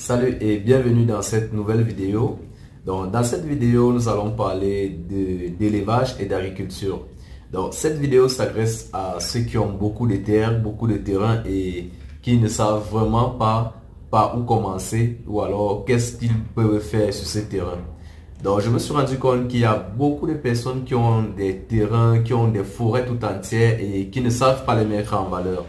Salut et bienvenue dans cette nouvelle vidéo. Donc, dans cette vidéo, nous allons parler d'élevage et d'agriculture. Donc, cette vidéo s'adresse à ceux qui ont beaucoup de terres, beaucoup de terrain et qui ne savent vraiment pas par où commencer ou alors qu'est-ce qu'ils peuvent faire sur ces terrains. Donc, je me suis rendu compte qu'il y a beaucoup de personnes qui ont des terrains, qui ont des forêts tout entières et qui ne savent pas les mettre en valeur.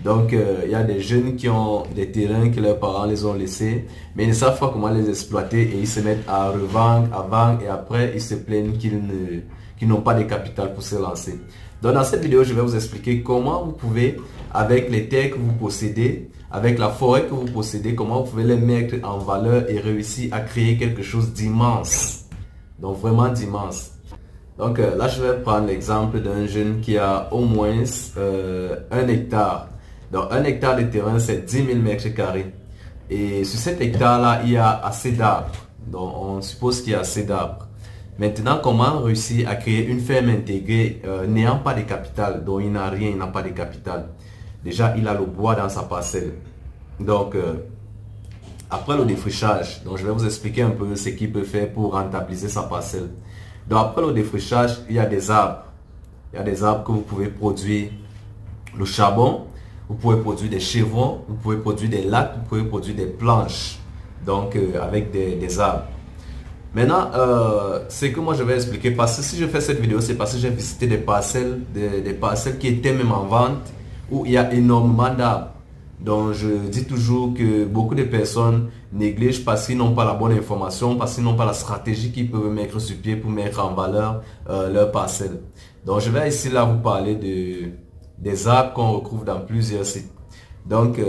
Donc, il y a des jeunes qui ont des terrains que leurs parents les ont laissés, mais ils ne savent pas comment les exploiter et ils se mettent à revendre, à vendre et après ils se plaignent qu'ils n'ont pas de capital pour se lancer. Donc, dans cette vidéo, je vais vous expliquer comment vous pouvez, avec les terres que vous possédez, avec la forêt que vous possédez, comment vous pouvez les mettre en valeur et réussir à créer quelque chose d'immense. Donc, vraiment d'immense. Donc, là, je vais prendre l'exemple d'un jeune qui a au moins 1 hectare. Donc, 1 hectare de terrain, c'est 10 000 mètres carrés. Et sur cet hectare-là, il y a assez d'arbres. Donc, on suppose qu'il y a assez d'arbres. Maintenant, comment réussir à créer une ferme intégrée n'ayant pas de capital? Donc, il n'a rien, il n'a pas de capital. Déjà, il a le bois dans sa parcelle. Donc, après le défrichage, donc je vais vous expliquer un peu ce qu'il peut faire pour rentabiliser sa parcelle. Donc, après le défrichage, il y a des arbres. Il y a des arbres que vous pouvez produire le charbon. Vous pouvez produire des chevrons, vous pouvez produire des lattes, vous pouvez produire des planches, donc avec des arbres. Maintenant, ce que moi je vais expliquer, parce que si je fais cette vidéo, c'est parce que j'ai visité des parcelles qui étaient même en vente, où il y a énormément d'arbres. Donc je dis toujours que beaucoup de personnes négligent parce qu'ils n'ont pas la bonne information, parce qu'ils n'ont pas la stratégie qu'ils peuvent mettre sur pied pour mettre en valeur leur parcelle. Donc je vais ici là vous parler des arbres qu'on retrouve dans plusieurs sites. Donc,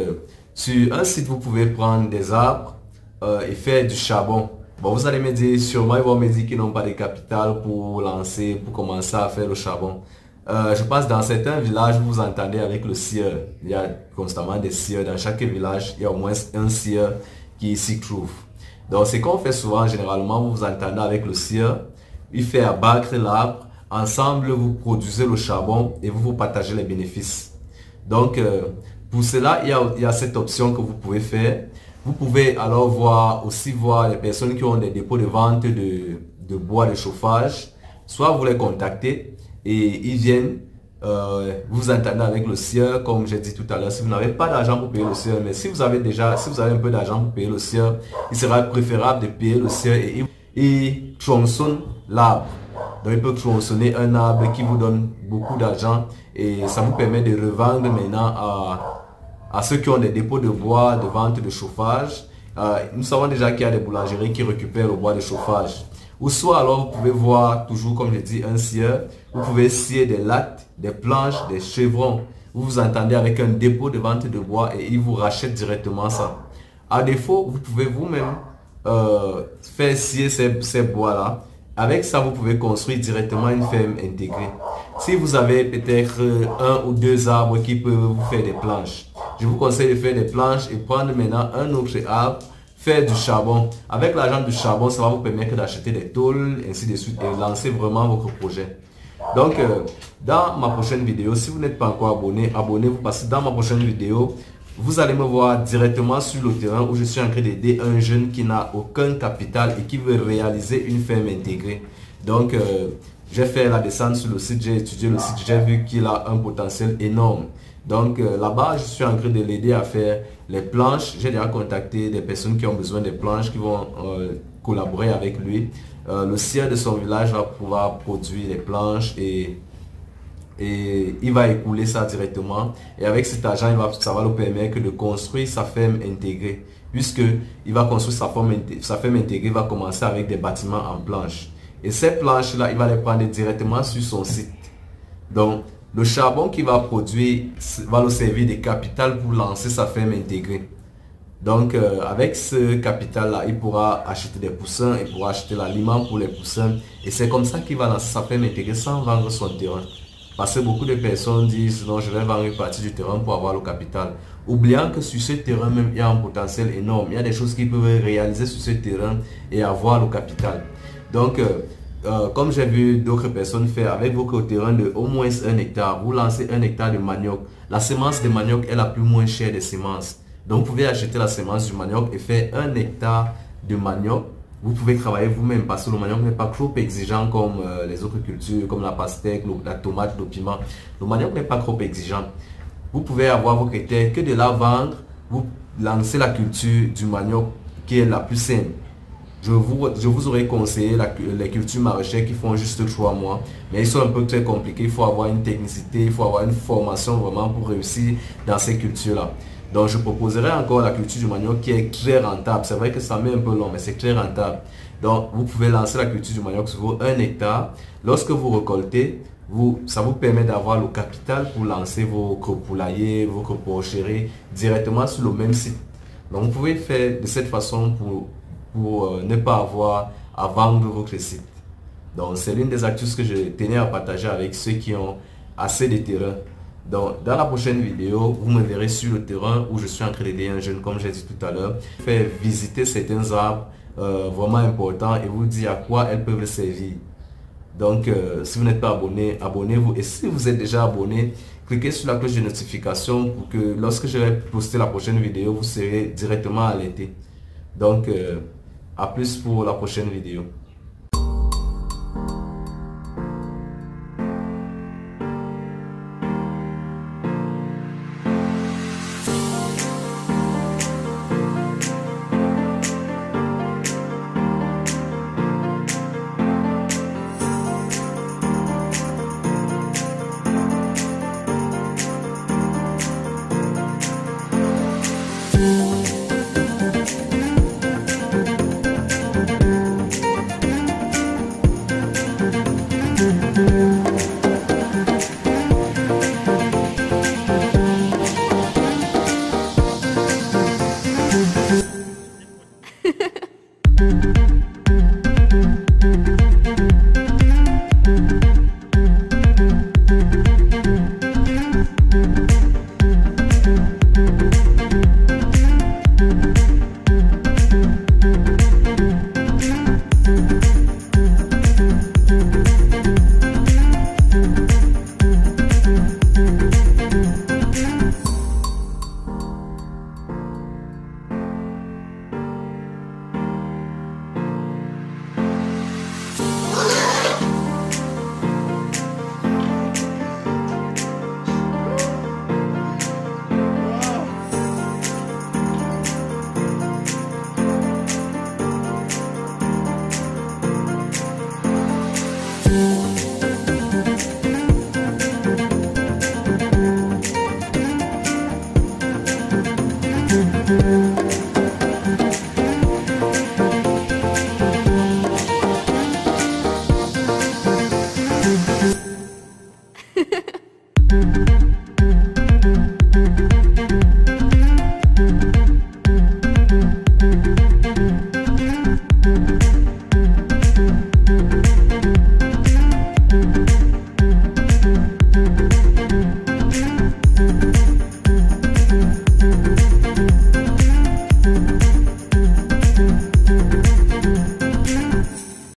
sur un site, vous pouvez prendre des arbres et faire du charbon. Bon, vous allez me dire, sûrement, ils vont me dire qu'ils n'ont pas de capital pour lancer, pour commencer à faire le charbon. Je pense dans certains villages, vous entendez avec le scieur. Il y a constamment des scieurs. Dans chaque village, il y a au moins un scieur qui s'y trouve. Donc, ce qu'on fait souvent, généralement, vous vous entendez avec le scieur. Il fait abattre l'arbre. Ensemble, vous produisez le charbon et vous partagez les bénéfices. Donc, pour cela, il y a cette option que vous pouvez faire. Vous pouvez alors aussi voir les personnes qui ont des dépôts de vente de bois de chauffage. Soit vous les contactez et ils viennent, vous entendez avec le sieur, comme j'ai dit tout à l'heure. Si vous n'avez pas d'argent pour payer le sieur, mais si vous avez un peu d'argent pour payer le sieur, il sera préférable de payer le sieur et il tronçonne l'arbre. Donc, il peut tronçonner un arbre qui vous donne beaucoup d'argent et ça vous permet de revendre maintenant à ceux qui ont des dépôts de bois, de vente de chauffage. Nous savons déjà qu'il y a des boulangeries qui récupèrent le bois de chauffage. Ou soit alors vous pouvez voir, toujours comme je dis, un scieur. Vous pouvez scier des lattes, des planches, des chevrons. Vous vous entendez avec un dépôt de vente de bois et il vous rachète directement ça. À défaut, vous pouvez vous-même faire scier ces bois-là. Avec ça, vous pouvez construire directement une ferme intégrée. Si vous avez peut-être 1 ou 2 arbres qui peuvent vous faire des planches, je vous conseille de faire des planches et prendre maintenant un autre arbre, faire du charbon. Avec l'argent du charbon, ça va vous permettre d'acheter des tôles, ainsi de suite, et lancer vraiment votre projet. Donc, dans ma prochaine vidéo, si vous n'êtes pas encore abonné, abonnez-vous parce que dans ma prochaine vidéo, vous allez me voir directement sur le terrain où je suis en train d'aider un jeune qui n'a aucun capital et qui veut réaliser une ferme intégrée. Donc, j'ai fait la descente sur le site, j'ai étudié le site, j'ai vu qu'il a un potentiel énorme. Donc, là-bas, je suis en train de l'aider à faire les planches. J'ai déjà contacté des personnes qui ont besoin des planches qui vont collaborer avec lui. Le scieur de son village va pouvoir produire les planches et il va écouler ça directement et avec cet argent ça va lui permettre de construire sa ferme intégrée, puisque il va construire sa ferme intégrée va commencer avec des bâtiments en planches et ces planches là il va les prendre directement sur son site. Donc le charbon qu'il va produire va lui servir de capital pour lancer sa ferme intégrée. Donc avec ce capital là il pourra acheter des poussins, il pourra acheter l'aliment pour les poussins et c'est comme ça qu'il va lancer sa ferme intégrée sans vendre son terrain. Parce que beaucoup de personnes disent non, je vais vendre une partie du terrain pour avoir le capital. Oubliant que sur ce terrain même, il y a un potentiel énorme. Il y a des choses qu'ils peuvent réaliser sur ce terrain et avoir le capital. Donc, comme j'ai vu d'autres personnes faire avec votre terrain de au moins 1 hectare, vous lancez 1 hectare de manioc. La semence de manioc est la plus moins chère des semences. Donc vous pouvez acheter la semence du manioc et faire 1 hectare de manioc. Vous pouvez travailler vous-même parce que le manioc n'est pas trop exigeant comme les autres cultures, comme la pastèque, la tomate, le piment. Le manioc n'est pas trop exigeant. Vous pouvez avoir votre terre que de la vendre, vous lancez la culture du manioc qui est la plus simple. Je vous aurais conseillé les cultures maraîchères qui font juste 3 mois, mais ils sont un peu très compliqués. Il faut avoir une technicité, il faut avoir une formation vraiment pour réussir dans ces cultures-là. Donc je proposerai encore la culture du manioc qui est très rentable. C'est vrai que ça met un peu long, mais c'est très rentable. Donc vous pouvez lancer la culture du manioc sur vos 1 hectare. Lorsque vous récoltez, ça vous permet d'avoir le capital pour lancer vos poulaillers, vos porcheries directement sur le même site. Donc vous pouvez faire de cette façon pour ne pas avoir à vendre votre site. Donc c'est l'une des astuces que je tenais à partager avec ceux qui ont assez de terrain. Donc dans la prochaine vidéo, vous me verrez sur le terrain où je suis en train d'aider un jeune, comme j'ai dit tout à l'heure, faire visiter certains arbres vraiment importants et vous dire à quoi elles peuvent servir. Donc si vous n'êtes pas abonné, abonnez-vous, et si vous êtes déjà abonné, cliquez sur la cloche de notification pour que lorsque je vais poster la prochaine vidéo, vous serez directement alerté. Donc à plus pour la prochaine vidéo.